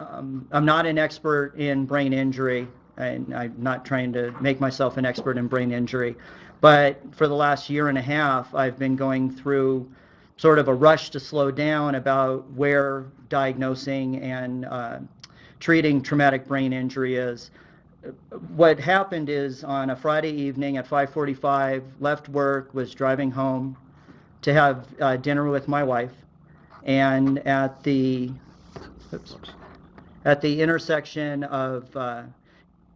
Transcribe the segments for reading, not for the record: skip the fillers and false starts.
I'm not an expert in brain injury, and I'm not trying to make myself an expert in brain injury, but for the last year and a half, I've been going through sort of a rush to slow down about where diagnosing and treating traumatic brain injury is. What happened is on a Friday evening at 5:45, left work, was driving home to have dinner with my wife, and oops, at the intersection of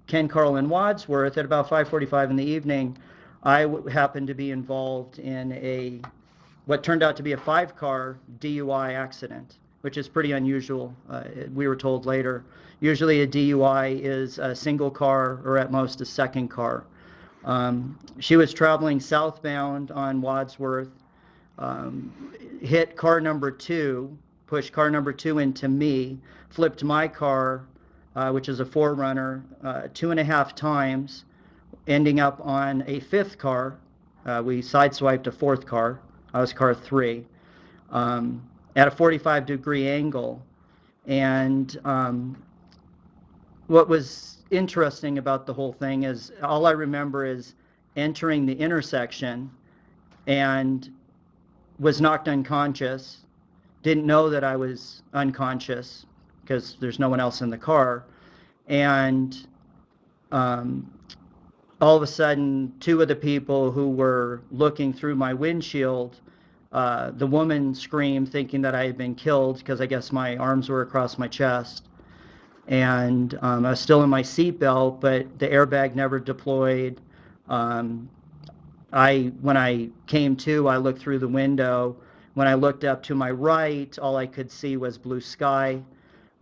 Ken, Carl, and Wadsworth at about 5:45 in the evening, I happened to be involved in what turned out to be a 5-car DUI accident, which is pretty unusual. We were told later. Usually a DUI is a single car or at most a second car. She was traveling southbound on Wadsworth, hit car number 2, pushed car number 2 into me, flipped my car, which is a 4Runner, 2.5 times, ending up on a 5th car. We sideswiped a 4th car. I was car 3, at a 45-degree angle. And what was interesting about the whole thing is all I remember is entering the intersection and was knocked unconscious, didn't know that I was unconscious because there's no one else in the car, and all of a sudden, 2 of the people who were looking through my windshield, the woman screamed thinking that I had been killed because I guess my arms were across my chest. And I was still in my seatbelt, but the airbag never deployed. When I came to, I looked through the window. When I looked up to my right, all I could see was blue sky.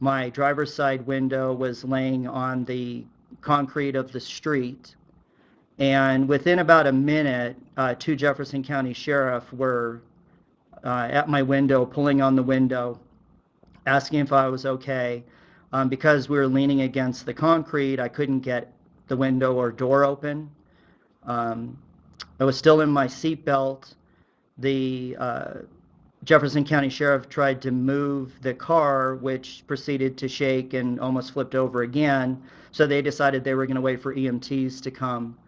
My driver's side window was laying on the concrete of the street. And within about a minute, 2 Jefferson County sheriff were at my window, pulling on the window, asking if I was okay. Because we were leaning against the concrete, I couldn't get the window or door open. I was still in my seatbelt. The Jefferson County Sheriff tried to move the car, which proceeded to shake and almost flipped over again. So they decided they were going to wait for EMTs to come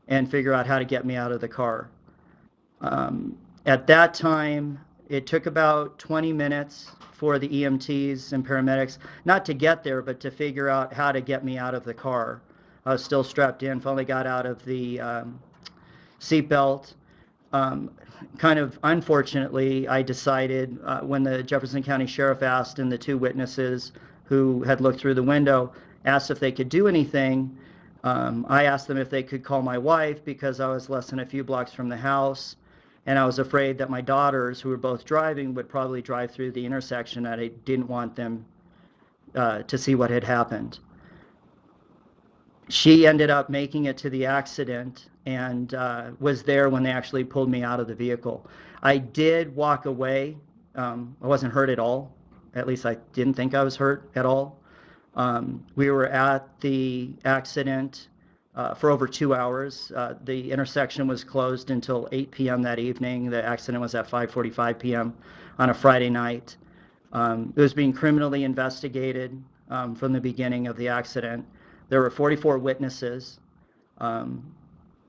and figure out how to get me out of the car. At that time, it took about 20 minutes for the EMTs and paramedics, not to get there, but to figure out how to get me out of the car. I was still strapped in, finally got out of the seatbelt. Kind of unfortunately, I decided when the Jefferson County Sheriff asked and the 2 witnesses who had looked through the window asked if they could do anything, I asked them if they could call my wife because I was less than a few blocks from the house, and I was afraid that my daughters, who were both driving, would probably drive through the intersection, and I didn't want them to see what had happened. She ended up making it to the accident and was there when they actually pulled me out of the vehicle. I did walk away. I wasn't hurt at all. At least I didn't think I was hurt at all. We were at the accident for over 2 hours. The intersection was closed until 8 p.m. that evening. The accident was at 5:45 p.m. on a Friday night. It was being criminally investigated from the beginning of the accident. There were 44 witnesses.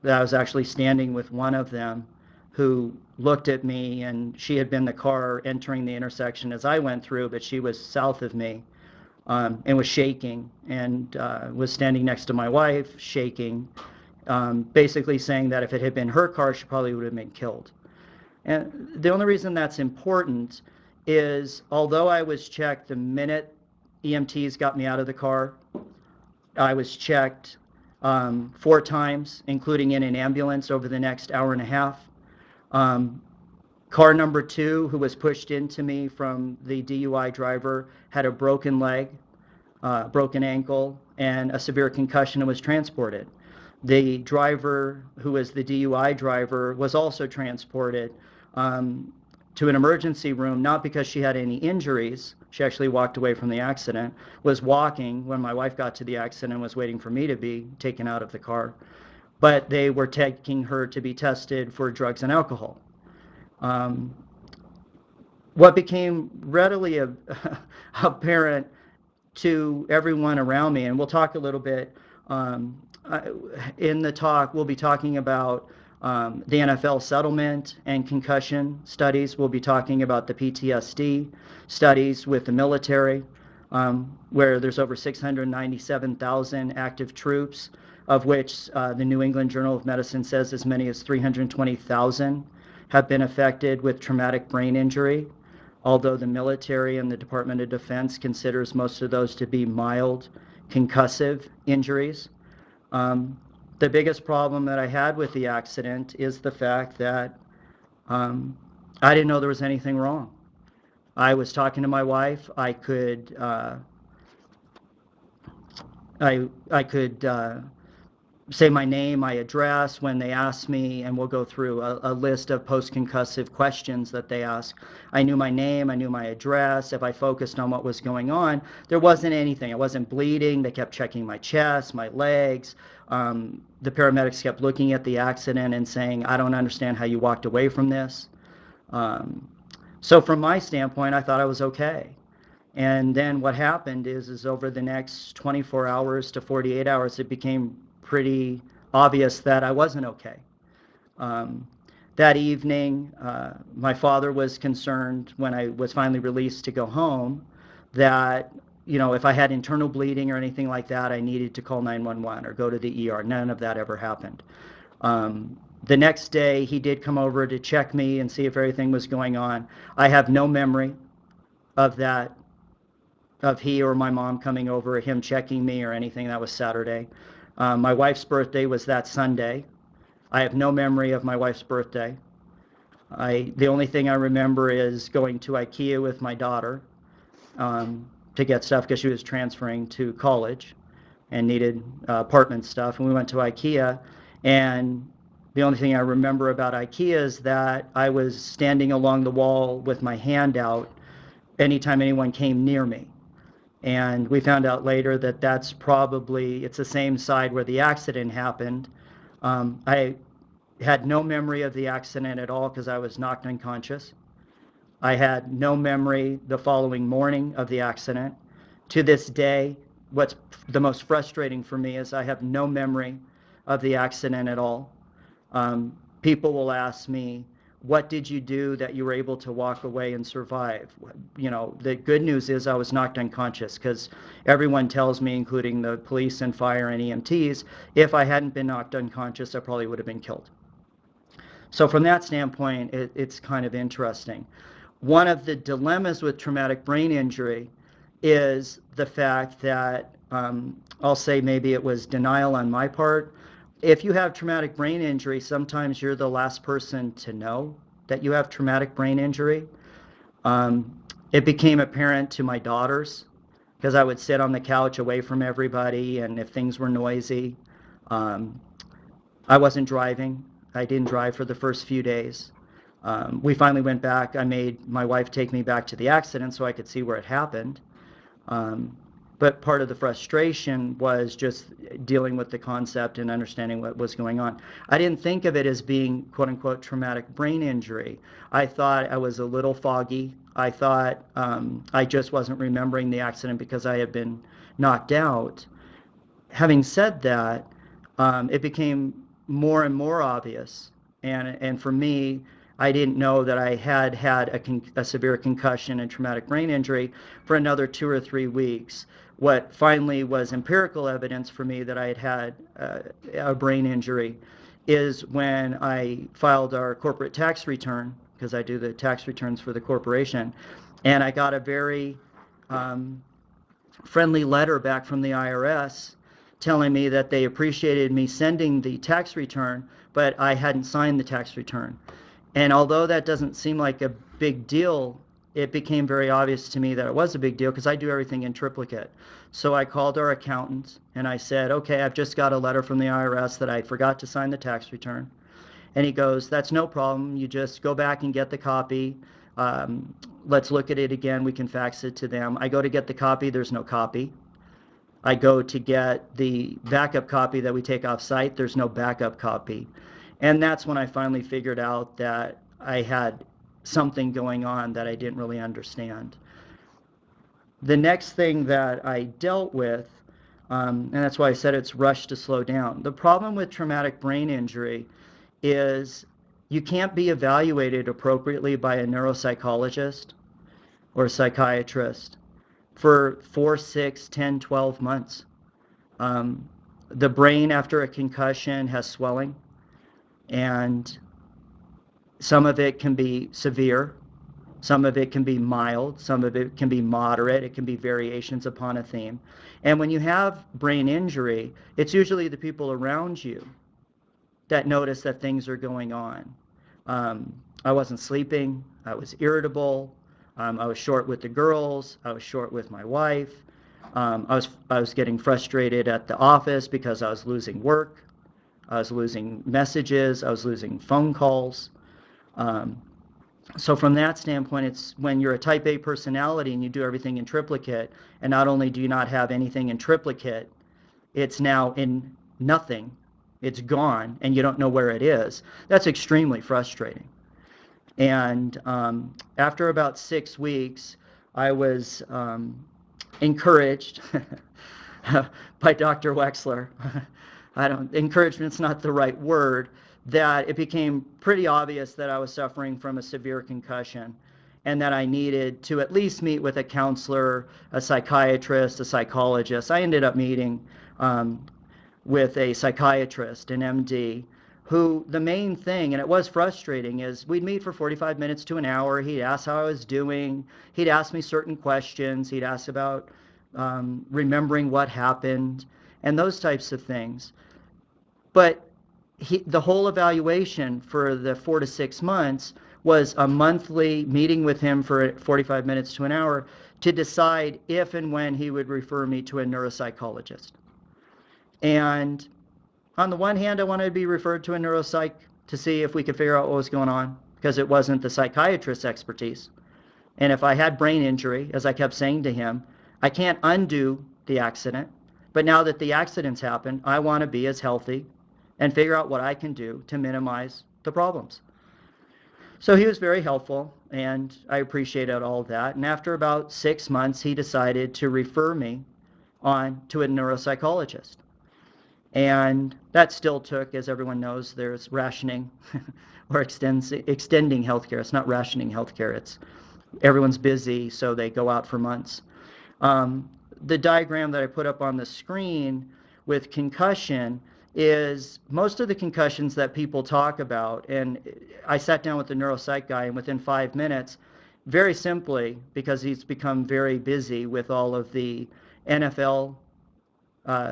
That I was actually standing with one of them who looked at me, and she had been the car entering the intersection as I went through, but she was south of me and was shaking, and was standing next to my wife, shaking, basically saying that if it had been her car, she probably would have been killed. And the only reason that's important is, although I was checked the minute EMTs got me out of the car, I was checked 4 times, including in an ambulance over the next hour and a half. Car number 2, who was pushed into me from the DUI driver, had a broken leg, broken ankle, and a severe concussion and was transported. The driver, who was the DUI driver, was also transported to an emergency room, not because she had any injuries. She actually walked away from the accident, was walking when my wife got to the accident and was waiting for me to be taken out of the car. But they were taking her to be tested for drugs and alcohol. What became readily apparent to everyone around me, and we'll talk a little bit in the talk. We'll be talking about the NFL settlement and concussion studies. We'll be talking about the PTSD studies with the military, where there's over 697,000 active troops, of which the New England Journal of Medicine says as many as 320,000 have been affected with traumatic brain injury, although the military and the Department of Defense considers most of those to be mild concussive injuries. The biggest problem that I had with the accident is the fact that I didn't know there was anything wrong. I was talking to my wife. I could say my name, my address when they asked me, and we'll go through a list of post-concussive questions that they ask. I knew my name, I knew my address. If I focused on what was going on, there wasn't anything. I wasn't bleeding. They kept checking my chest, my legs. The paramedics kept looking at the accident and saying, I don't understand how you walked away from this. So from my standpoint, I thought I was okay. And then what happened is over the next 24 hours to 48 hours, it became pretty obvious that I wasn't okay. That evening, my father was concerned when I was finally released to go home that, you know, if I had internal bleeding or anything like that, I needed to call 911 or go to the ER. None of that ever happened. The next day, he did come over to check me and see if everything was going on. I have no memory of that, of he or my mom coming over, him checking me or anything. That was Saturday. My wife's birthday was that Sunday. I have no memory of my wife's birthday. The only thing I remember is going to IKEA with my daughter to get stuff because she was transferring to college and needed apartment stuff. And we went to IKEA, and the only thing I remember about IKEA is that I was standing along the wall with my hand out anytime anyone came near me. And we found out later that that's probably, it's the same side where the accident happened. I had no memory of the accident at all because I was knocked unconscious. I had no memory the following morning of the accident. To this day, what's the most frustrating for me is I have no memory of the accident at all. People will ask me, what did you do that you were able to walk away and survive? You know, the good news is I was knocked unconscious because everyone tells me, including the police and fire and EMTs, if I hadn't been knocked unconscious, I probably would have been killed. So from that standpoint, it's kind of interesting. One of the dilemmas with traumatic brain injury is the fact that, I'll say maybe it was denial on my part. If you have traumatic brain injury, sometimes you're the last person to know that you have traumatic brain injury. It became apparent to my daughters because I would sit on the couch away from everybody, and if things were noisy, I wasn't driving. I didn't drive for the first few days. We finally went back. I made my wife take me back to the accident so I could see where it happened. But part of the frustration was just dealing with the concept and understanding what was going on. I didn't think of it as being, quote unquote, traumatic brain injury. I thought I was a little foggy. I thought I just wasn't remembering the accident because I had been knocked out. Having said that, it became more and more obvious. And for me, I didn't know that I had a severe concussion and traumatic brain injury for another 2 or 3 weeks. What finally was empirical evidence for me that I had had a brain injury is when I filed our corporate tax return, because I do the tax returns for the corporation, and I got a very friendly letter back from the IRS telling me that they appreciated me sending the tax return, but I hadn't signed the tax return. And although that doesn't seem like a big deal, it became very obvious to me that it was a big deal because I do everything in triplicate. So I called our accountant and I said, okay, I've just got a letter from the IRS that I forgot to sign the tax return. And he goes, that's no problem. You just go back and get the copy. Let's look at it again. We can fax it to them. I go to get the copy. There's no copy. I go to get the backup copy that we take off site. There's no backup copy. And that's when I finally figured out that I had something going on that I didn't really understand. The next thing that I dealt with, and that's why I said it's rushed to slow down. The problem with traumatic brain injury is you can't be evaluated appropriately by a neuropsychologist or a psychiatrist for 4, 6, 10, 12 months. The brain after a concussion has swelling, and some of it can be severe, some of it can be mild, some of it can be moderate, it can be variations upon a theme. And when you have brain injury, it's usually the people around you that notice that things are going on. I wasn't sleeping, I was irritable, I was short with the girls, I was short with my wife, I was getting frustrated at the office because I was losing work, I was losing messages, I was losing phone calls. So from that standpoint, it's when you're a type A personality and you do everything in triplicate, and not only do you not have anything in triplicate, it's now in nothing, it's gone, and you don't know where it is. That's extremely frustrating. And after about 6 weeks, I was encouraged by Dr. Wexler. Encouragement's not the right word, that it became pretty obvious that I was suffering from a severe concussion and that I needed to at least meet with a counselor, a psychiatrist, a psychologist. I ended up meeting with a psychiatrist, an MD, who the main thing, and it was frustrating, is we'd meet for 45 minutes to an hour. He'd ask how I was doing. He'd ask me certain questions. He'd ask about remembering what happened and those types of things. But the whole evaluation for the 4 to 6 months was a monthly meeting with him for 45 minutes to an hour to decide if and when he would refer me to a neuropsychologist. And on the one hand, I wanted to be referred to a neuropsych to see if we could figure out what was going on, because it wasn't the psychiatrist's expertise. And if I had brain injury, as I kept saying to him, I can't undo the accident, but now that the accident's happened, I want to be as healthy and figure out what I can do to minimize the problems. So he was very helpful, and I appreciated all of that. And after about 6 months, he decided to refer me on to a neuropsychologist. And that still took, as everyone knows, there's rationing or extending healthcare. It's not rationing healthcare. It's everyone's busy, so they go out for months. The diagram that I put up on the screen with concussion is most of the concussions that people talk about, and I sat down with the neuropsych guy, and within 5 minutes, very simply, because he's become very busy with all of the NFL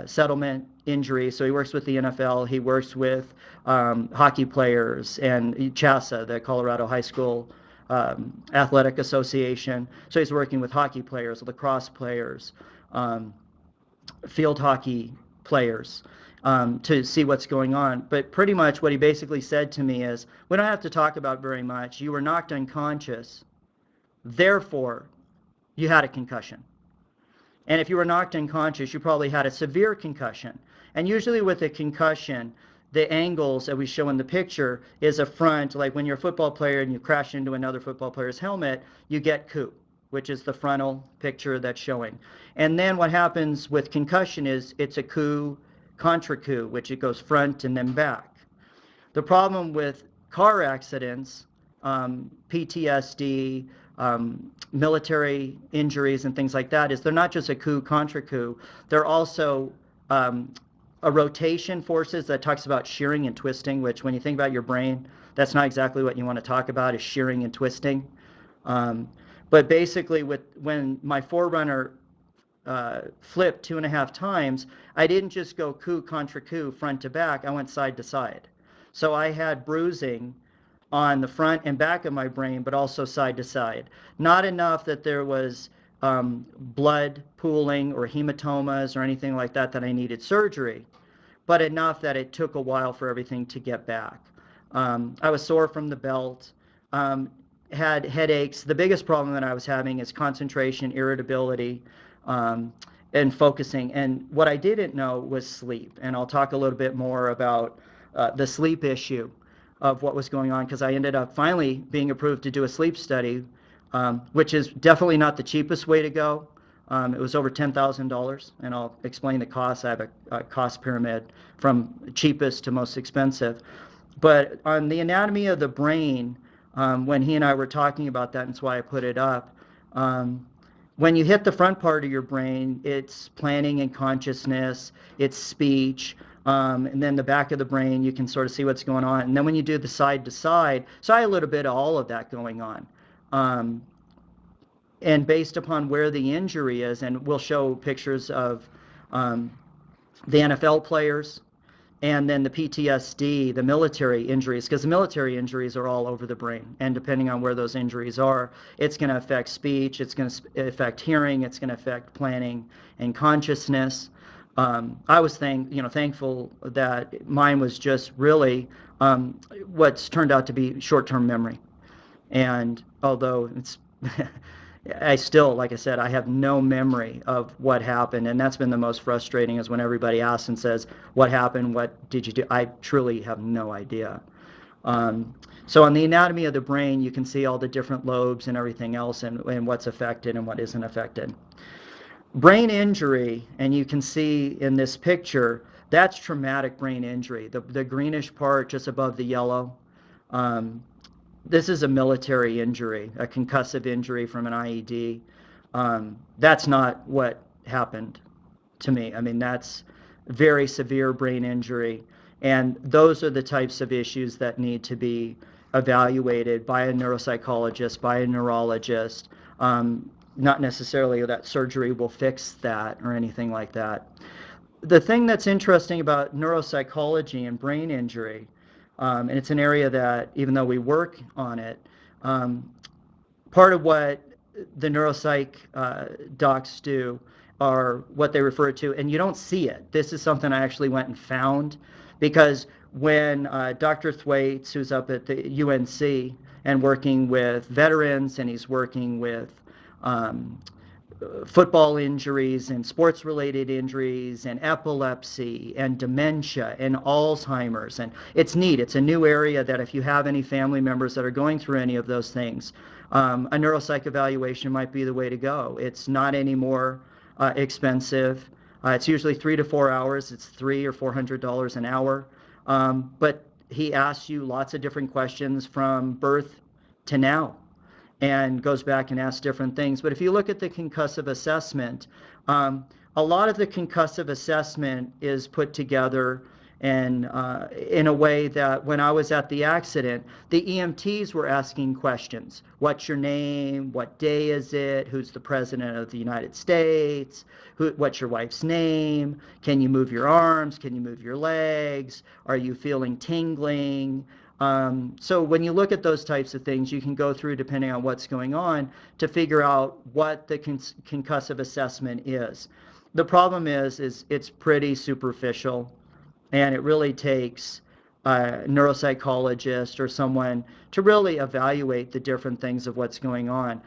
settlement injuries, so he works with the NFL, he works with hockey players and CHASA, the Colorado High School Athletic Association, so he's working with hockey players, lacrosse players, field hockey players, to see what's going on. But pretty much what he basically said to me is, we don't have to talk about very much. You were knocked unconscious, therefore you had a concussion. And if you were knocked unconscious, you probably had a severe concussion. And usually with a concussion, the angles that we show in the picture is a front, like when you're a football player and you crash into another football player's helmet, you get coup, which is the frontal picture that's showing. And then what happens with concussion is it's a coup, contra coup, which it goes front and then back. The problem with car accidents, PTSD, military injuries and things like that is they're not just a coup, contra coup, they're also a rotation forces that talks about shearing and twisting, which when you think about your brain, that's not exactly what you want to talk about, is shearing and twisting. But basically when my Forerunner flipped 2.5 times, I didn't just go coup, contra coup, front to back, I went side to side. So I had bruising on the front and back of my brain, but also side to side. Not enough that there was blood pooling or hematomas or anything like that that I needed surgery, but enough that it took a while for everything to get back. I was sore from the belt, had headaches. The biggest problem that I was having is concentration, irritability, and focusing. And what I didn't know was sleep. And I'll talk a little bit more about the sleep issue of what was going on, because I ended up finally being approved to do a sleep study, which is definitely not the cheapest way to go. It was over $10,000, and I'll explain the cost. I have a cost pyramid from cheapest to most expensive. But on the anatomy of the brain, when he and I were talking about that, and that's why I put it up, when you hit the front part of your brain, it's planning and consciousness, it's speech, and then the back of the brain, you can sort of see what's going on. And then when you do the side to side, so I had a little bit of all of that going on. And based upon where the injury is, and we'll show pictures of the NFL players, and then the PTSD, the military injuries, because the military injuries are all over the brain. And depending on where those injuries are, it's going to affect speech, it's going to affect hearing, it's going to affect planning and consciousness. I was thankful that mine was just really what's turned out to be short-term memory. And although it's I still, like I said, I have no memory of what happened, and that's been the most frustrating, is when everybody asks and says, what happened, what did you do? I truly have no idea. So on the anatomy of the brain, you can see all the different lobes and everything else, and what's affected and what isn't affected. Brain injury, and you can see in this picture, that's traumatic brain injury. The greenish part just above the yellow, this is a military injury, a concussive injury from an IED. That's not what happened to me. I mean, that's very severe brain injury. And those are the types of issues that need to be evaluated by a neuropsychologist, by a neurologist. Not necessarily that surgery will fix that or anything like that. The thing that's interesting about neuropsychology and brain injury, and it's an area that, even though we work on it, part of what the neuropsych docs do are what they refer to, and you don't see it. This is something I actually went and found, because when Dr. Thwaites, who's up at the UNC and working with veterans, and he's working with football injuries and sports-related injuries and epilepsy and dementia and Alzheimer's. And it's neat. It's a new area that if you have any family members that are going through any of those things, a neuropsych evaluation might be the way to go. It's not any more expensive. It's usually 3 to 4 hours. It's $300 or $400 an hour. But he asks you lots of different questions from birth to now, and goes back and asks different things. But if you look at the concussive assessment, a lot of the concussive assessment is put together and in a way that when I was at the accident, the EMTs were asking questions. What's your name? What day is it? Who's the president of the United States? What's your wife's name? Can you move your arms? Can you move your legs? Are you feeling tingling? So when you look at those types of things, you can go through, depending on what's going on, to figure out what the concussive assessment is. The problem is it's pretty superficial, and it really takes a neuropsychologist or someone to really evaluate the different things of what's going on.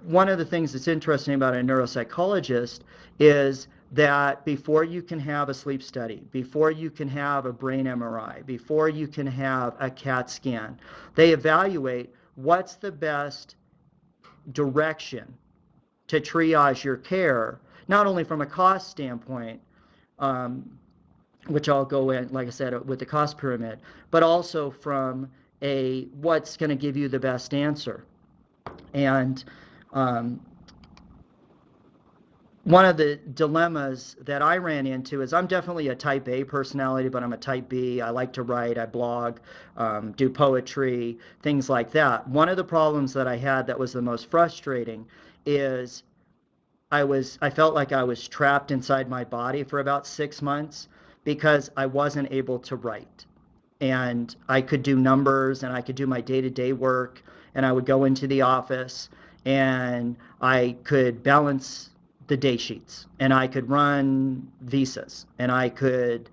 One of the things that's interesting about a neuropsychologist is that before you can have a sleep study, before you can have a brain MRI, before you can have a CAT scan, they evaluate what's the best direction to triage your care, not only from a cost standpoint, which I'll go in, like I said, with the cost pyramid, but also from what's going to give you the best answer. And one of the dilemmas that I ran into is I'm definitely a type A personality, but I'm a type B. I like to write, I blog, do poetry, things like that. One of the problems that I had that was the most frustrating is I felt like I was trapped inside my body for about 6 months because I wasn't able to write. And I could do numbers and I could do my day-to-day work, and I would go into the office and I could balance the day sheets, and I could run visas, and I could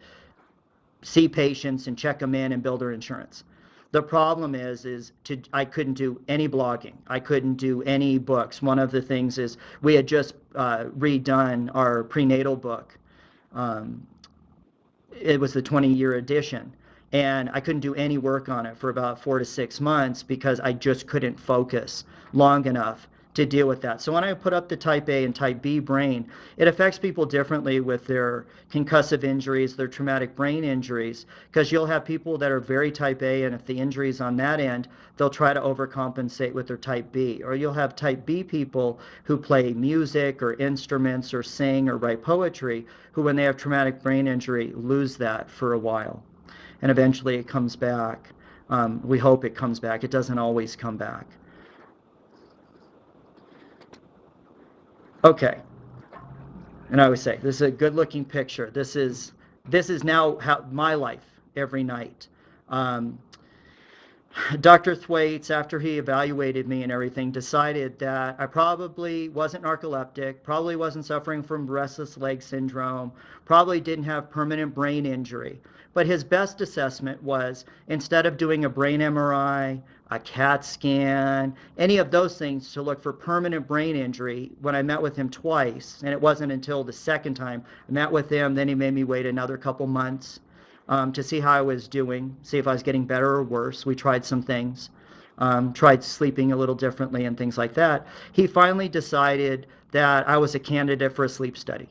see patients and check them in and bill their insurance. The problem is I couldn't do any blogging. I couldn't do any books. One of the things is we had just redone our prenatal book. It was the 20-year edition, and I couldn't do any work on it for about 4 to 6 months because I just couldn't focus long enough to deal with that. So when I put up the type A and type B brain, it affects people differently with their concussive injuries, their traumatic brain injuries, because you'll have people that are very type A, and if the injury is on that end, they'll try to overcompensate with their type B. Or you'll have type B people who play music or instruments or sing or write poetry, who when they have traumatic brain injury lose that for a while. And eventually it comes back. We hope it comes back. It doesn't always come back. Okay, and I always say, this is a good-looking picture. This is now my life every night. Dr. Thwaites, after he evaluated me and everything, decided that I probably wasn't narcoleptic, probably wasn't suffering from restless leg syndrome, probably didn't have permanent brain injury. But his best assessment was, instead of doing a brain MRI, a CAT scan, any of those things to look for permanent brain injury, when I met with him twice, and it wasn't until the second time I met with him, then he made me wait another couple months to see how I was doing, see if I was getting better or worse. We tried some things, tried sleeping a little differently and things like that. He finally decided that I was a candidate for a sleep study.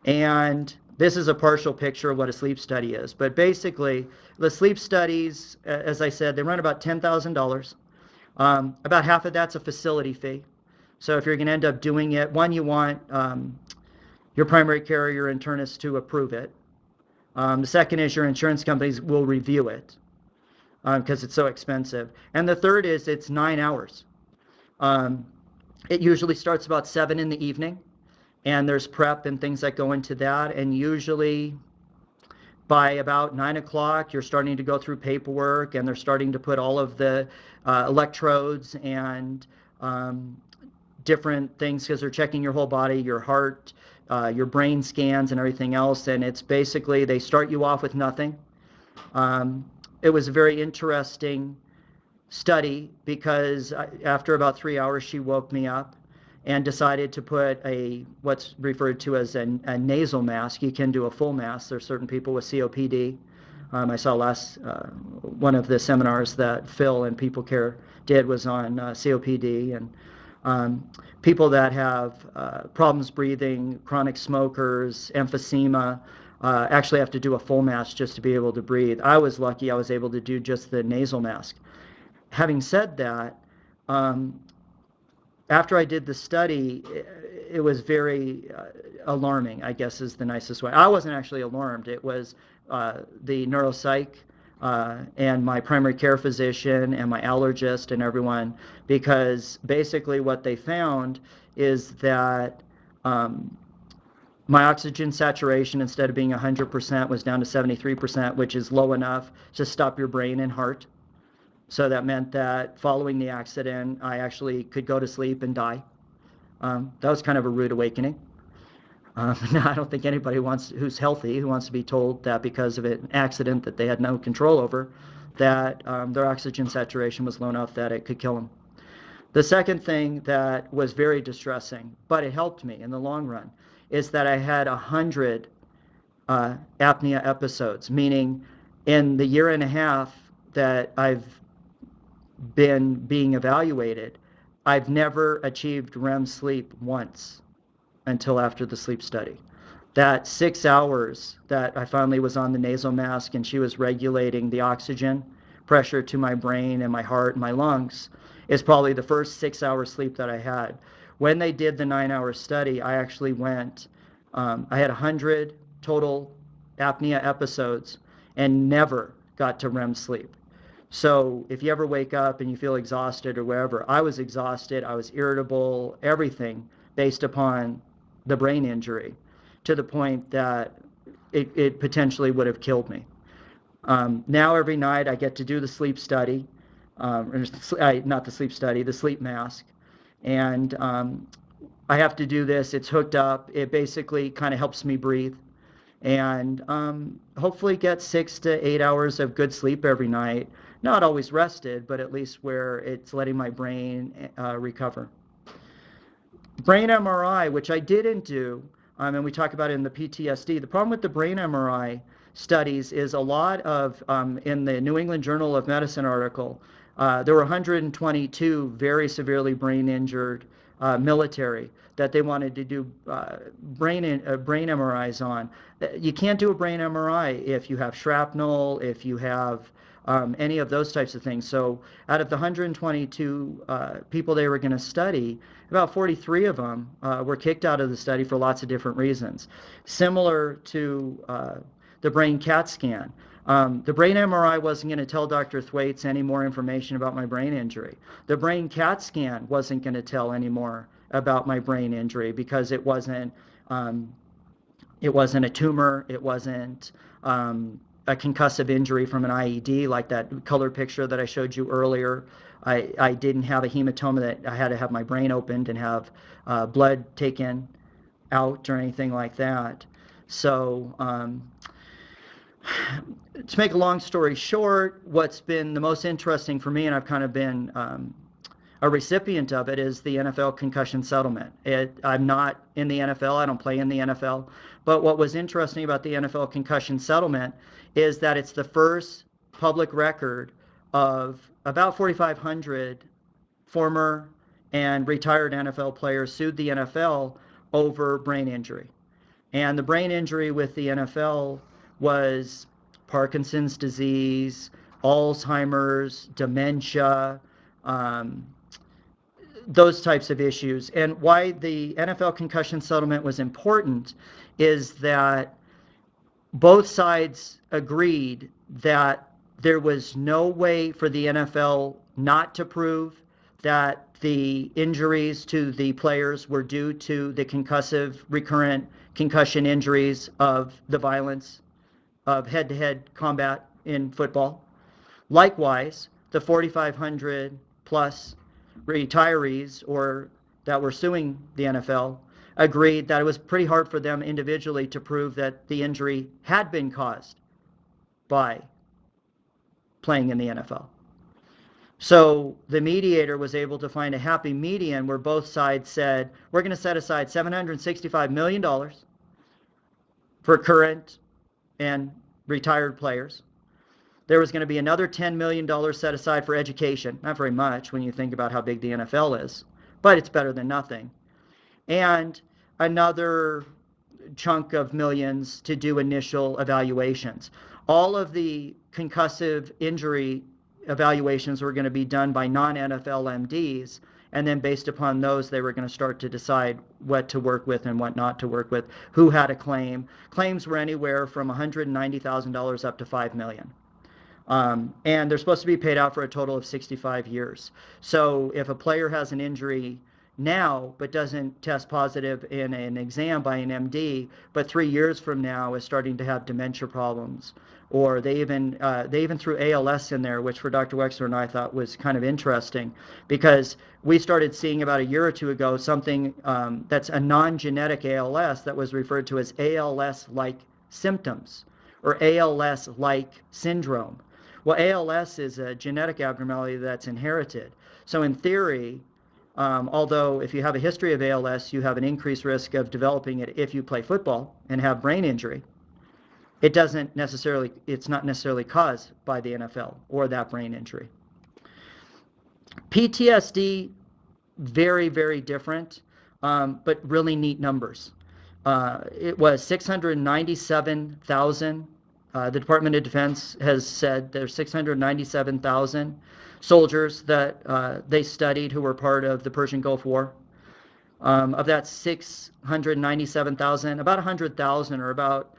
And this is a partial picture of what a sleep study is. But basically, the sleep studies, as I said, they run about $10,000. About half of that's a facility fee. So if you're going to end up doing it, one, you want your primary care or your internist to approve it. The second is your insurance companies will review it because it's so expensive. And the third is it's 9 hours. It usually starts about 7 in the evening, and there's prep and things that go into that. And usually by about 9 o'clock, you're starting to go through paperwork, and they're starting to put all of the electrodes and different things, because they're checking your whole body, your heart, your brain scans and everything else. And it's basically, they start you off with nothing. It was a very interesting study because after about 3 hours, she woke me up and decided to put what's referred to as a nasal mask. You can do a full mask. There's certain people with COPD. I saw one of the seminars that Phil and People Care did was on COPD, and people that have problems breathing, chronic smokers, emphysema, actually have to do a full mask just to be able to breathe. I was lucky I was able to do just the nasal mask. Having said that, after I did the study, it was very alarming, I guess is the nicest way. I wasn't actually alarmed. It was the neuropsych and my primary care physician and my allergist and everyone, because basically what they found is that my oxygen saturation, instead of being 100%, was down to 73%, which is low enough to stop your brain and heart. So that meant that following the accident, I actually could go to sleep and die. That was kind of a rude awakening. I don't think anybody who's healthy, who wants to be told that because of an accident that they had no control over, that their oxygen saturation was low enough that it could kill them. The second thing that was very distressing, but it helped me in the long run, is that I had 100 apnea episodes, meaning in the year and a half that I've been being evaluated, I've never achieved REM sleep once until after the sleep study. That 6 hours that I finally was on the nasal mask and she was regulating the oxygen pressure to my brain and my heart and my lungs is probably the first 6 hours sleep that I had. When they did the 9-hour study, I actually went, I had 100 total apnea episodes and never got to REM sleep. So if you ever wake up and you feel exhausted or wherever, I was exhausted, I was irritable, everything based upon the brain injury, to the point that it potentially would have killed me. Now every night I get to do the sleep study, not the sleep study, the sleep mask, and I have to do this. It's hooked up. It basically kind of helps me breathe, and hopefully get 6 to 8 hours of good sleep every night. Not always rested, but at least where it's letting my brain recover. Brain MRI, which I didn't do, and we talk about it in the PTSD. The problem with the brain MRI studies is a lot of, in the New England Journal of Medicine article, there were 122 very severely brain injured military that they wanted to do brain MRIs on. You can't do a brain MRI if you have shrapnel, if you have any of those types of things. So out of the 122 people they were going to study, about 43 of them were kicked out of the study for lots of different reasons. Similar to the brain CAT scan. The brain MRI wasn't going to tell Dr. Thwaites any more information about my brain injury. The brain CAT scan wasn't going to tell any more about my brain injury because it wasn't a tumor, it wasn't a concussive injury from an IED like that color picture that I showed you earlier. I didn't have a hematoma that I had to have my brain opened and have blood taken out or anything like that. So to make a long story short, what's been the most interesting for me, and I've kind of been a recipient of it, is the NFL Concussion Settlement. I'm not in the NFL. I don't play in the NFL. But what was interesting about the NFL Concussion Settlement is that it's the first public record of about 4,500 former and retired NFL players sued the NFL over brain injury. And the brain injury with the NFL was Parkinson's disease, Alzheimer's, dementia, those types of issues. And why the NFL Concussion Settlement was important is that both sides agreed that there was no way for the NFL not to prove that the injuries to the players were due to the concussive recurrent concussion injuries of the violence of head-to-head combat in football. Likewise, the 4,500 plus retirees or that were suing the NFL agreed that it was pretty hard for them individually to prove that the injury had been caused by playing in the NFL. So the mediator was able to find a happy median where both sides said, we're going to set aside $765 million for current and retired players. There was going to be another $10 million set aside for education. Not very much when you think about how big the NFL is, but it's better than nothing. And another chunk of millions to do initial evaluations. All of the concussive injury evaluations were going to be done by non-NFL MDs, and then based upon those, they were going to start to decide what to work with and what not to work with, who had a claim. Claims were anywhere from $190,000 up to $5 million. And they're supposed to be paid out for a total of 65 years. So if a player has an injury now but doesn't test positive in an exam by an MD, but 3 years from now is starting to have dementia problems, or they even threw ALS in there, which for Dr. Wexler and I thought was kind of interesting, because we started seeing about a year or two ago something that's a non-genetic ALS that was referred to as ALS-like symptoms or ALS-like syndrome. Well, ALS is a genetic abnormality that's inherited. So in theory, although if you have a history of ALS, you have an increased risk of developing it if you play football and have brain injury, it's not necessarily caused by the NFL or that brain injury. PTSD, very, very different, but really neat numbers. It was 697,000. The Department of Defense has said there's 697,000 soldiers that they studied who were part of the Persian Gulf War. Of that 697,000, about 100,000 or about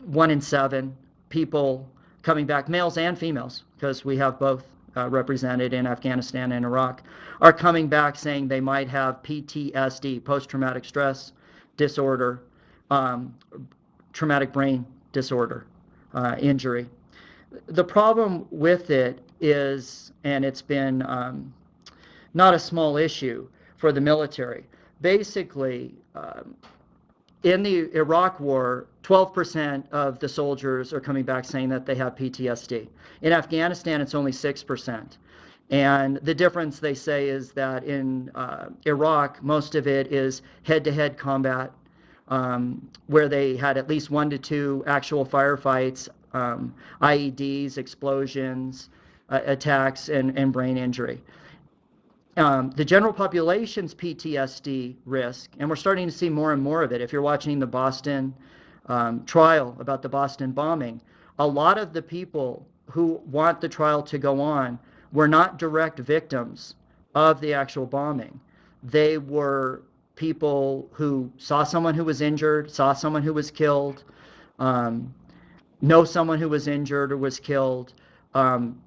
1 in 7 people coming back, males and females, because we have both represented in Afghanistan and Iraq, are coming back saying they might have PTSD, post-traumatic stress disorder, traumatic brain disorder, injury. The problem with it is, and it's been not a small issue for the military, basically in the Iraq War, 12% of the soldiers are coming back saying that they have PTSD. In Afghanistan, it's only 6%. And the difference, they say, is that in Iraq, most of it is head-to-head combat, where they had at least 1 to 2 actual firefights, IEDs, explosions, attacks, and brain injury. The general population's PTSD risk, and we're starting to see more and more of it. If you're watching the Boston trial about the Boston bombing, a lot of the people who want the trial to go on were not direct victims of the actual bombing. They were people who saw someone who was injured, saw someone who was killed, um, know someone who was injured or was killed,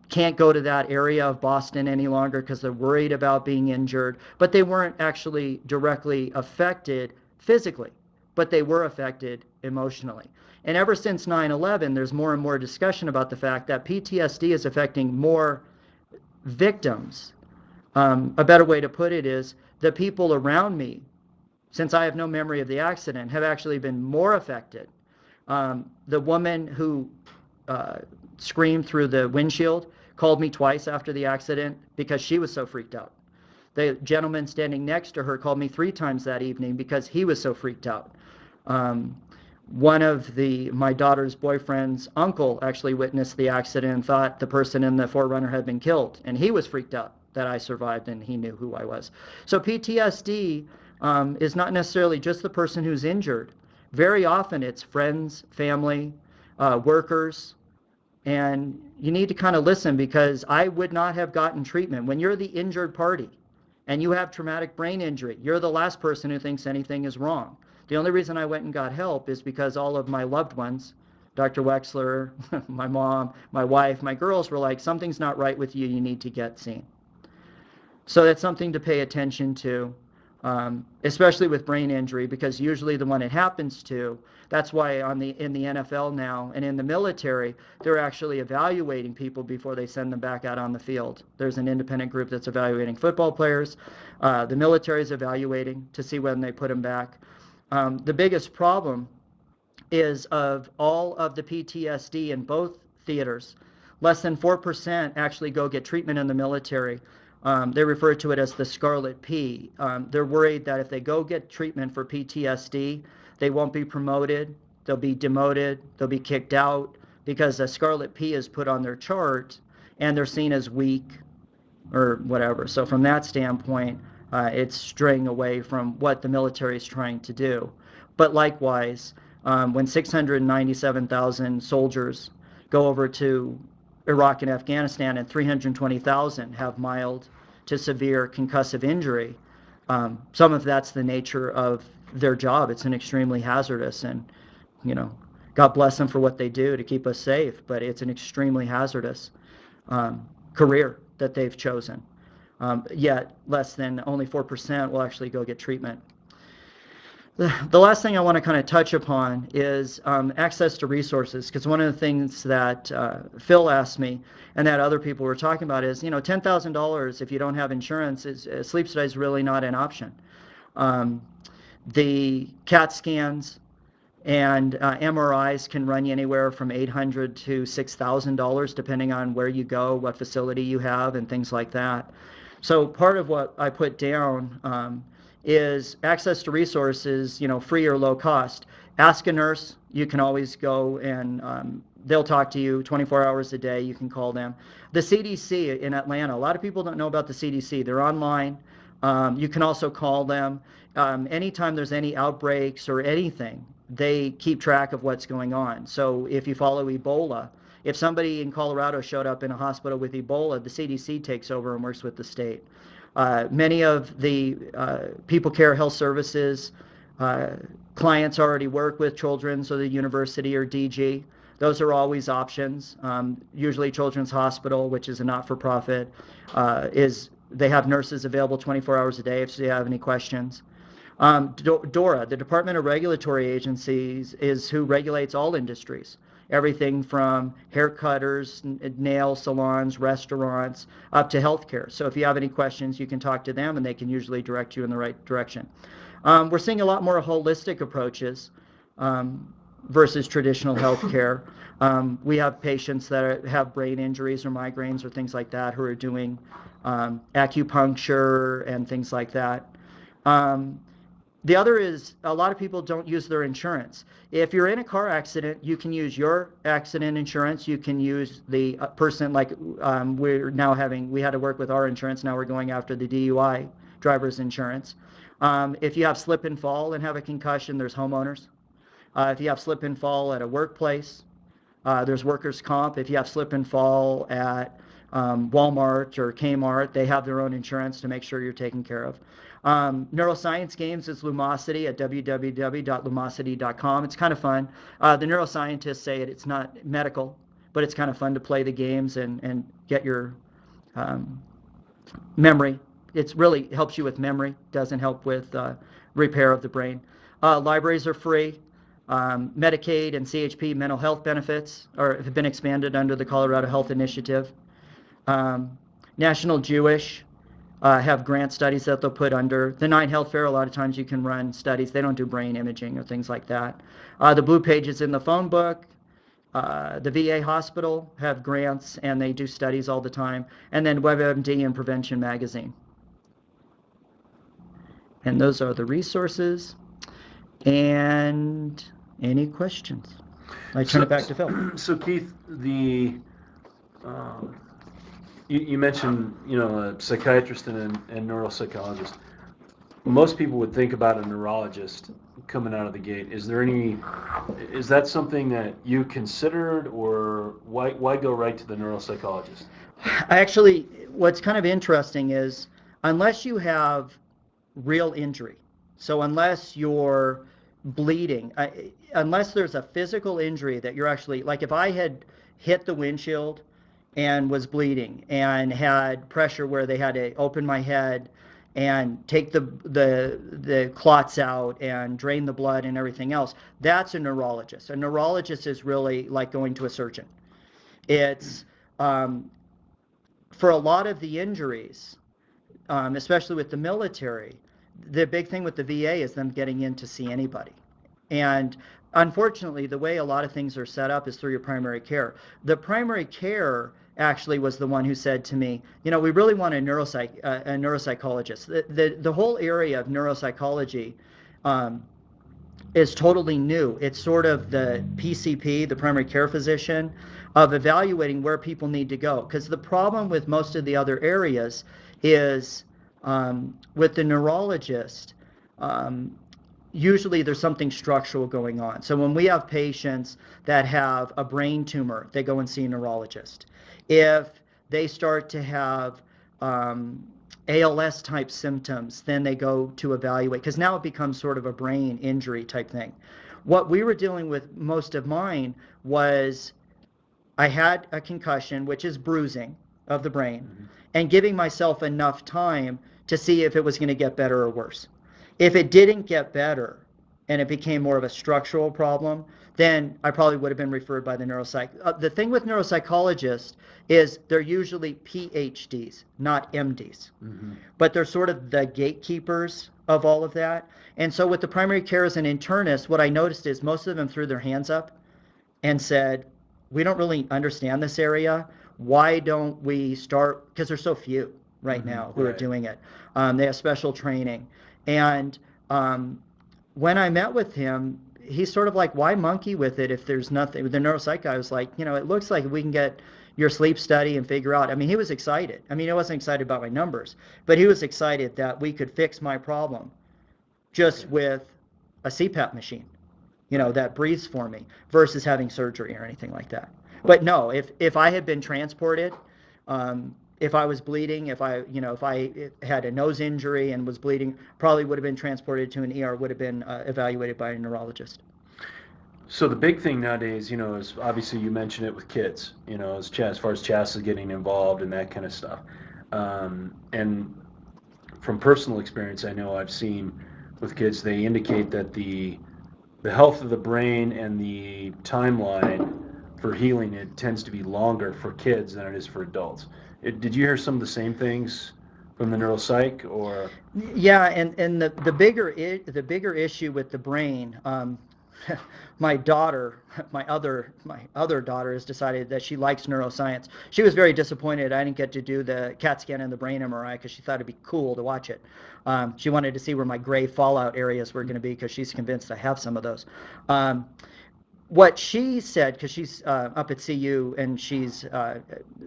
can't go to that area of Boston any longer because they're worried about being injured, but they weren't actually directly affected physically, but they were affected emotionally. And ever since 9/11, there's more and more discussion about the fact that PTSD is affecting more victims. A better way to put it is the people around me, since I have no memory of the accident, have actually been more affected. The woman who screamed through the windshield called me twice after the accident because she was so freaked out. The gentleman standing next to her called me 3 times that evening because he was so freaked out. One of my daughter's boyfriend's uncle actually witnessed the accident and thought the person in the 4Runner had been killed, and he was freaked out that I survived and he knew who I was. So PTSD is not necessarily just the person who's injured. Very often it's friends, family, workers, and you need to kind of listen, because I would not have gotten treatment. When you're the injured party and you have traumatic brain injury, you're the last person who thinks anything is wrong. The only reason I went and got help is because all of my loved ones, Dr. Wexler, my mom, my wife, my girls, were like, something's not right with you, you need to get seen. So that's something to pay attention to, especially with brain injury, because usually the one it happens to, that's why in the NFL now and in the military, they're actually evaluating people before they send them back out on the field. There's an independent group that's evaluating football players. The military is evaluating to see when they put them back. The biggest problem is, of all of the PTSD in both theaters, less than 4% actually go get treatment in the military. They refer to it as the Scarlet P. They're worried that if they go get treatment for PTSD, they won't be promoted, they'll be demoted, they'll be kicked out, because a Scarlet P is put on their chart and they're seen as weak or whatever. So from that standpoint, it's straying away from what the military is trying to do. But likewise, when 697,000 soldiers go over to Iraq and Afghanistan and 320,000 have mild to severe concussive injury, some of that's the nature of their job. It's an extremely hazardous, and God bless them for what they do to keep us safe, but it's an extremely hazardous career that they've chosen. Yet less than only 4% will actually go get treatment. The last thing I want to kind of touch upon is access to resources, because one of the things that Phil asked me and that other people were talking about is, $10,000 if you don't have insurance, sleep study is really not an option. The CAT scans and MRIs can run you anywhere from $800 to $6,000 depending on where you go, what facility you have, and things like that. So part of what I put down is access to resources, free or low cost. Ask a nurse. You can always go and they'll talk to you 24 hours a day. You can call them. The CDC in Atlanta, a lot of people don't know about the CDC. They're online. You can also call them. Anytime there's any outbreaks or anything, they keep track of what's going on. So if you follow Ebola, if somebody in Colorado showed up in a hospital with Ebola, the CDC takes over and works with the state. Many of the People Care Health Services clients already work with Children's or the university or DG. Those are always options. Usually Children's Hospital, which is a not-for-profit, they have nurses available 24 hours a day if you have any questions. DORA, the Department of Regulatory Agencies, is who regulates all industries. Everything from hair cutters, nail salons, restaurants, up to healthcare. So if you have any questions, you can talk to them and they can usually direct you in the right direction. We're seeing a lot more holistic approaches versus traditional healthcare. We have patients that have brain injuries or migraines or things like that who are doing acupuncture and things like that. The other is a lot of people don't use their insurance. If you're in a car accident, you can use your accident insurance. You can use the person, like we had to work with our insurance. Now we're going after the DUI driver's insurance. If you have slip and fall and have a concussion, there's homeowners. If you have slip and fall at a workplace, there's workers' comp. If you have slip and fall at Walmart or Kmart, they have their own insurance to make sure you're taken care of. Neuroscience games is Lumosity at www.lumosity.com. It's kind of fun. The neuroscientists say it's not medical, but it's kind of fun to play the games and get your memory. It really helps you with memory, doesn't help with repair of the brain. Libraries are free. Medicaid and CHP mental health benefits have been expanded under the Colorado Health Initiative. National Jewish have grant studies that they'll put under. The 9 Health Fair, a lot of times you can run studies. They don't do brain imaging or things like that. The Blue Pages in the phone book. The VA hospital have grants, and they do studies all the time. And then WebMD and Prevention Magazine. And those are the resources. And any questions? I turn it back to Phil. So Keith, you mentioned, a psychiatrist and neuropsychologist. Most people would think about a neurologist coming out of the gate. Is that something that you considered, or why go right to the neuropsychologist? Actually, what's kind of interesting is unless you have real injury, so unless you're bleeding, unless there's a physical injury that you're actually, like if I had hit the windshield and was bleeding and had pressure where they had to open my head and take the clots out and drain the blood and everything else, that's a neurologist. A neurologist is really like going to a surgeon. It's for a lot of the injuries, especially with the military, the big thing with the VA is them getting in to see anybody. And unfortunately, the way a lot of things are set up is through your primary care. The primary care actually was the one who said to me, we really want a neuropsychologist. The whole area of neuropsychology is totally new. It's sort of the PCP, the primary care physician, of evaluating where people need to go. Because the problem with most of the other areas is with the neurologist, usually there's something structural going on. So when we have patients that have a brain tumor, they go and see a neurologist. If they start to have ALS type symptoms, then they go to evaluate, because now it becomes sort of a brain injury type thing. What we were dealing with most of mine was I had a concussion, which is bruising of the brain, and giving myself enough time to see if it was going to get better or worse. If it didn't get better and it became more of a structural problem, then I probably would have been referred by the neuropsych. The thing with neuropsychologists is they're usually PhDs, not MDs. But they're sort of the gatekeepers of all of that. And so with the primary cares and internists, what I noticed is most of them threw their hands up and said, we don't really understand this area. Why don't we start, because there's so few right now who are doing it. They have special training. And when I met with him, he's sort of like, why monkey with it if there's nothing? The neuropsych guy was like, it looks like we can get your sleep study and figure out. I mean, he was excited. I mean, he wasn't excited about my numbers, but he was excited that we could fix my problem just with a CPAP machine, that breathes for me versus having surgery or anything like that. But no, if I had been transported, if I was bleeding, if I had a nose injury and was bleeding, probably would have been transported to an ER, would have been evaluated by a neurologist. So the big thing nowadays, is obviously you mentioned it with kids, as far as CHASA getting involved and that kind of stuff. And from personal experience, I know I've seen with kids, they indicate that the health of the brain and the timeline for healing, it tends to be longer for kids than it is for adults. Did you hear some of the same things from the neuropsych, or? Yeah, and the bigger issue with the brain, my daughter, my other daughter has decided that she likes neuroscience. She was very disappointed I didn't get to do the CAT scan and the brain MRI because she thought it'd be cool to watch it. She wanted to see where my gray fallout areas were going to be because she's convinced I have some of those. What she said, because she's up at CU and she's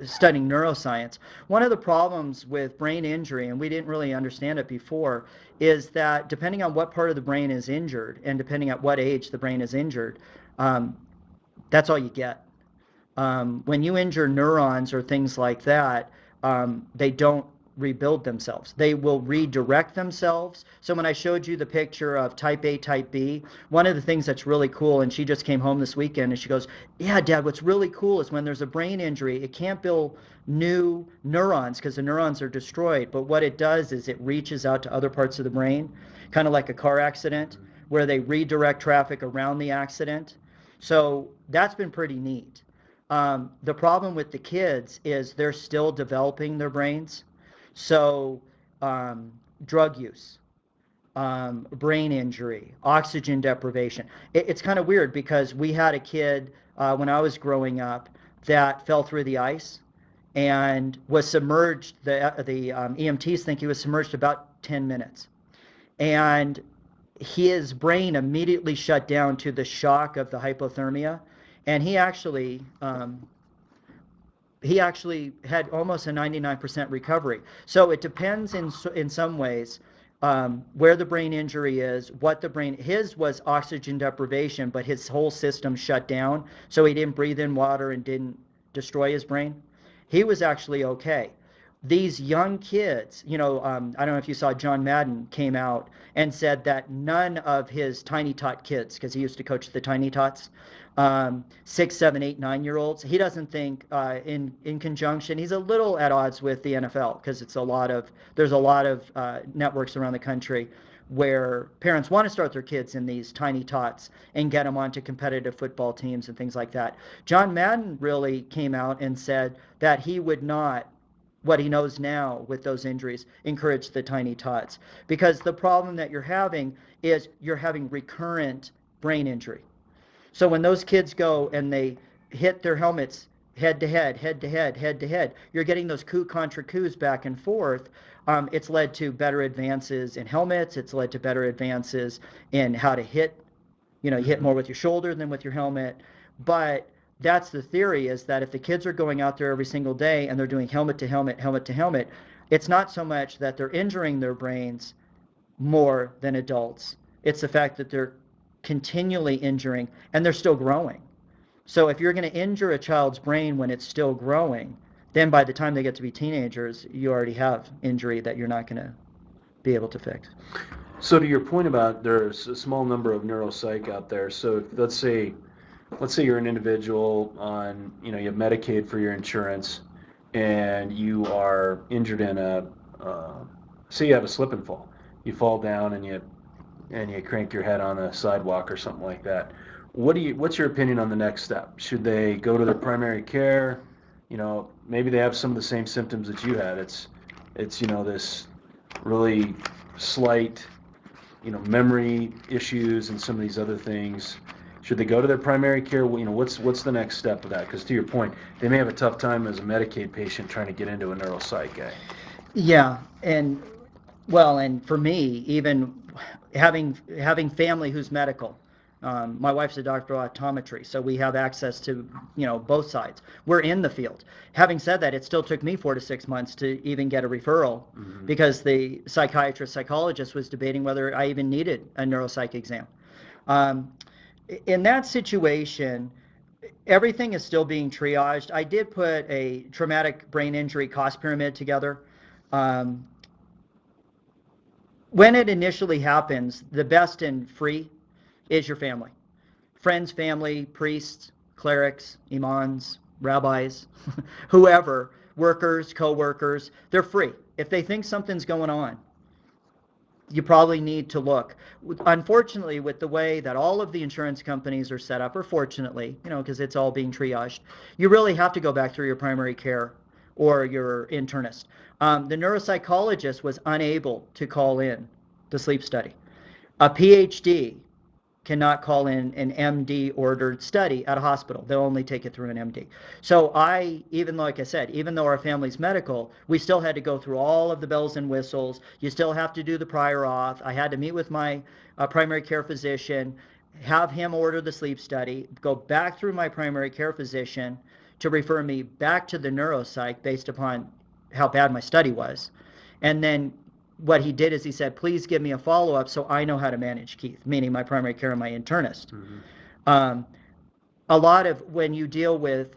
studying neuroscience, one of the problems with brain injury, and we didn't really understand it before, is that depending on what part of the brain is injured and depending at what age the brain is injured, that's all you get. When you injure neurons or things like that, they don't rebuild themselves. They will redirect themselves. So when I showed you the picture of type A, type B, one of the things that's really cool, and she just came home this weekend and she goes, yeah, Dad, what's really cool is when there's a brain injury, it can't build new neurons because the neurons are destroyed. But what it does is it reaches out to other parts of the brain, kind of like a car accident, where they redirect traffic around the accident. So that's been pretty neat. The problem with the kids is they're still developing their brains. So drug use, brain injury, oxygen deprivation. It's kind of weird because we had a kid when I was growing up that fell through the ice and was submerged. The EMTs think he was submerged about 10 minutes. And his brain immediately shut down to the shock of the hypothermia. And he actually had almost a 99% recovery. So it depends in some ways where the brain injury is, what the brain, his was oxygen deprivation, but his whole system shut down, so he didn't breathe in water and didn't destroy his brain. He was actually okay. These young kids, I don't know if you saw John Madden came out and said that none of his Tiny Tot kids, because he used to coach the Tiny Tots, 6, 7, 8, 9-year-olds. He doesn't think in conjunction. He's a little at odds with the NFL because there's a lot of networks around the country where parents want to start their kids in these Tiny Tots and get them onto competitive football teams and things like that. John Madden really came out and said that he would not, what he knows now with those injuries, encourage the Tiny Tots, because the problem that you're having is you're having recurrent brain injury. So when those kids go and they hit their helmets head to head, head to head, head to head, you're getting those coup contra coups back and forth. It's led to better advances in helmets. It's led to better advances in how to hit. You hit more with your shoulder than with your helmet. But that's the theory, is that if the kids are going out there every single day and they're doing helmet to helmet, helmet to helmet, it's not so much that they're injuring their brains more than adults. It's the fact that they're continually injuring and they're still growing. So if you're going to injure a child's brain when it's still growing, then by the time they get to be teenagers, you already have injury that you're not going to be able to fix. So to your point about there's a small number of neuropsych out there. So let's say you're an individual on, you have Medicaid for your insurance and you are injured in say you have a slip and fall. You fall down and you crank your head on a sidewalk or something like that. What's your opinion on the next step? Should they go to their primary care? Maybe they have some of the same symptoms that you had. It's this really slight, memory issues and some of these other things. Should they go to their primary care? What's the next step of that? Because to your point, they may have a tough time as a Medicaid patient trying to get into a neuropsych guy. Yeah, and for me, even having family who's medical, my wife's a doctor of optometry, so we have access to both sides. We're in the field. Having said that, it still took me 4 to 6 months to even get a referral because the psychologist was debating whether I even needed a neuropsych exam. In that situation, everything is still being triaged. I did put a traumatic brain injury cost pyramid together. When it initially happens, the best and free is your family. Friends, family, priests, clerics, imams, rabbis, whoever, workers, co-workers, they're free. If they think something's going on, you probably need to look. Unfortunately, with the way that all of the insurance companies are set up, or fortunately, because it's all being triaged, you really have to go back through your primary care or your internist. The neuropsychologist was unable to call in the sleep study. A PhD cannot call in an MD ordered study at a hospital. They'll only take it through an MD. So even like I said, even though our family's medical, we still had to go through all of the bells and whistles. You still have to do the prior auth. I had to meet with my primary care physician, have him order the sleep study, go back through my primary care physician to refer me back to the neuropsych based upon how bad my study was. And then what he did is he said, please give me a follow-up so I know how to manage Keith, meaning my primary care and my internist. A lot of when you deal with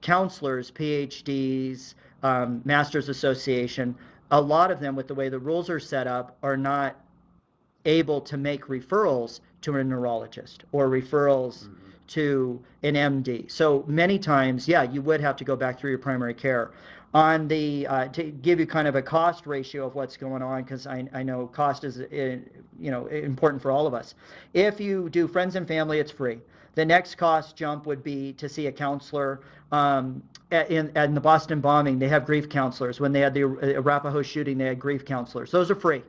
counselors, PhDs, Masters Association, a lot of them, with the way the rules are set up, are not able to make referrals to a neurologist or referrals to an MD. So many times, yeah, you would have to go back through your primary care. On the to give you kind of a cost ratio of what's going on, because I know cost is important for all of us. If you do friends and family, it's free. The next cost jump would be to see a counselor. In the Boston bombing, they have grief counselors. When they had the Arapahoe shooting, they had grief counselors. Those are free.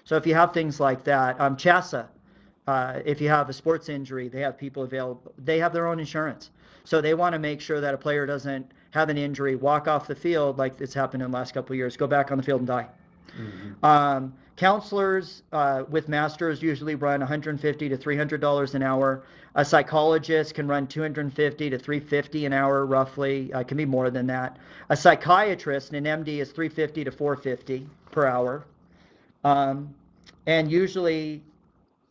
So if you have things like that, CHASA, if you have a sports injury, they have people available. They have their own insurance. So they want to make sure that a player doesn't have an injury, walk off the field like it's happened in the last couple of years, go back on the field and die. Counselors with masters usually run $150 to $300 an hour. A psychologist can run $250 to $350 an hour, roughly. Can be more than that. A psychiatrist, an MD, is $350 to $450 per hour. And usually,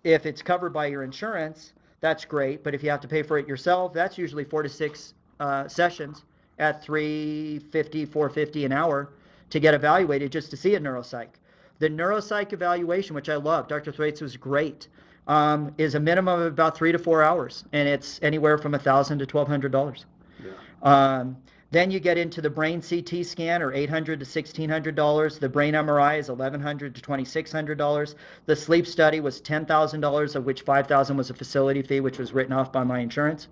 if it's covered by your insurance, that's great. But if you have to pay for it yourself, that's usually 4 to 6 sessions at $350, $450 an hour to get evaluated just to see a neuropsych. The neuropsych evaluation, which I love, Dr. Thwaites was great, is a minimum of about 3 to 4 hours, and it's anywhere from $1,000 to $1,200. Yeah. Then you get into the brain CT scan, or $800 to $1,600. The brain MRI is $1,100 to $2,600. The sleep study was $10,000, of which $5,000 was a facility fee, which was written off by my insurance.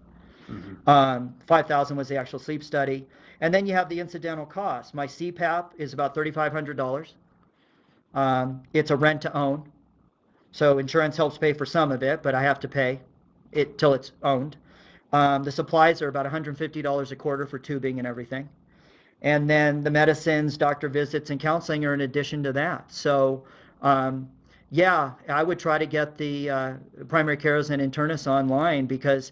$5,000 was the actual sleep study. And then you have the incidental costs. My CPAP is about $3,500. It's a rent to own. So insurance helps pay for some of it, but I have to pay it till it's owned. The supplies are about $150 a quarter for tubing and everything. And then the medicines, doctor visits, and counseling are in addition to that. So, yeah, I would try to get the primary cares and internists online, because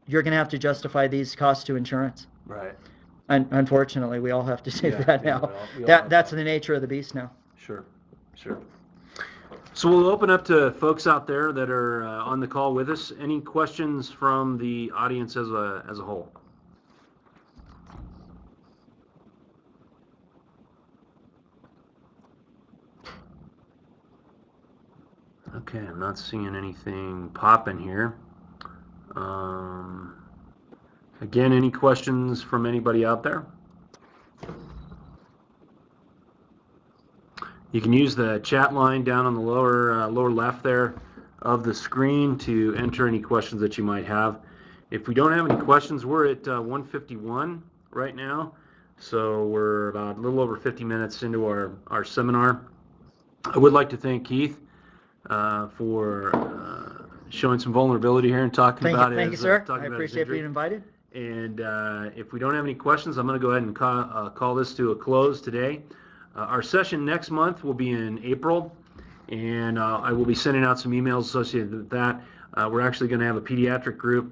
you're going to have to justify these costs to insurance. Right. And unfortunately, we all have to do that now. That's the nature of the beast now. Sure. So we'll open up to folks out there that are on the call with us. Any questions from the audience as a whole? Okay, I'm not seeing anything popping here. Again, any questions from anybody out there? You can use the chat line down on the lower left there of the screen to enter any questions that you might have. If we don't have any questions, we're at 1:51 right now, so we're about a little over 50 minutes into our seminar. I would like to thank Keith for showing some vulnerability here and talking about it. Thank you, sir. I appreciate being invited. And if we don't have any questions, I'm going to go ahead and call this to a close today. Our session next month will be in April, and I will be sending out some emails associated with that. We're actually going to have a pediatric group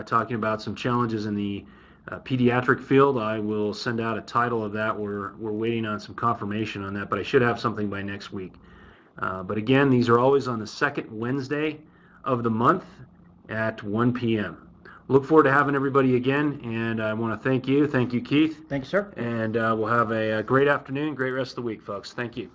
talking about some challenges in the pediatric field. I will send out a title of that. We're waiting on some confirmation on that, but I should have something by next week. But again, these are always on the second Wednesday of the month at 1 p.m. Look forward to having everybody again, and I want to thank you. Thank you, Keith. Thank you, sir. And we'll have a great afternoon, great rest of the week, folks. Thank you.